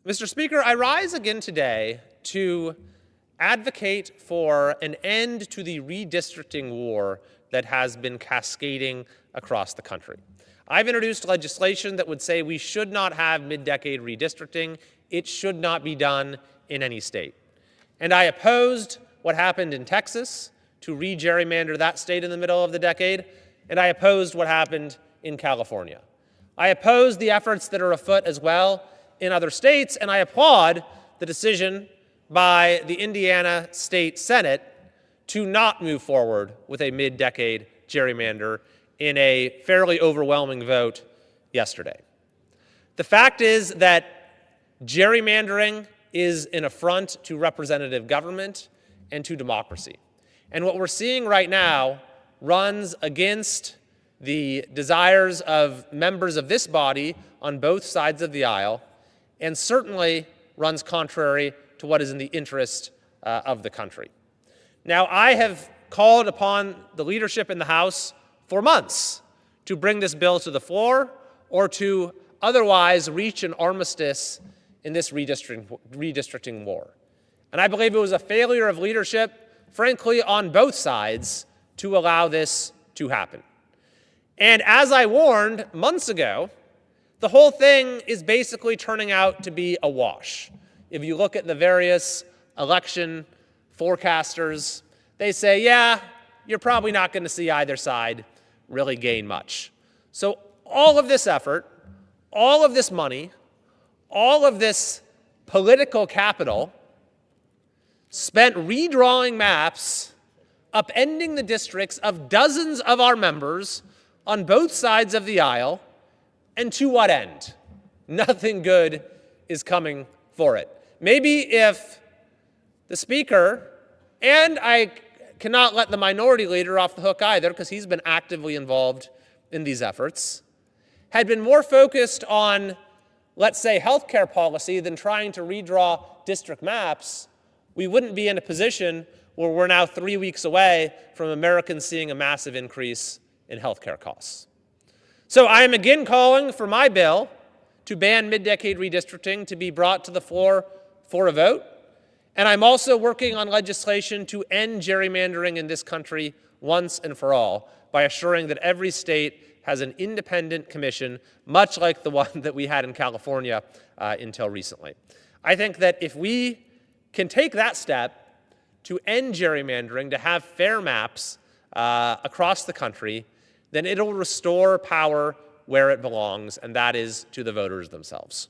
Mr. Speaker, I rise again today to advocate for an end to the redistricting war that has been cascading across the country. I've introduced legislation that would say we should not have mid-decade redistricting. It should not be done in any state. And I opposed what happened in Texas to re-gerrymander that state in the middle of the decade, and I opposed what happened in California. I oppose the efforts that are afoot as well in other states, and I applaud the decision by the Indiana State Senate to not move forward with a mid-decade gerrymander in a fairly overwhelming vote yesterday. The fact is that gerrymandering is an affront to representative government and to democracy. And what we're seeing right now runs against the desires of members of this body on both sides of the aisle, and certainly runs contrary to what is in the interest of the country. Now, I have called upon the leadership in the House for months to bring this bill to the floor or to otherwise reach an armistice in this redistricting war. And I believe it was a failure of leadership, frankly, on both sides to allow this to happen. And as I warned months ago, the whole thing is basically turning out to be a wash. If you look at the various election forecasters, they say, yeah, you're probably not going to see either side really gain much. So all of this effort, all of this money, all of this political capital spent redrawing maps, upending the districts of dozens of our members on both sides of the aisle, and to what end? Nothing good is coming for it. Maybe if the Speaker, and I cannot let the minority leader off the hook either because he's been actively involved in these efforts, had been more focused on, let's say, healthcare policy than trying to redraw district maps, we wouldn't be in a position where we're now 3 weeks away from Americans seeing a massive increase in healthcare costs. So I am again calling for my bill to ban mid-decade redistricting to be brought to the floor for a vote. And I'm also working on legislation to end gerrymandering in this country once and for all by assuring that every state has an independent commission, much like the one that we had in California until recently. I think that if we can take that step to end gerrymandering, to have fair maps across the country, then it'll restore power where it belongs, and that is to the voters themselves.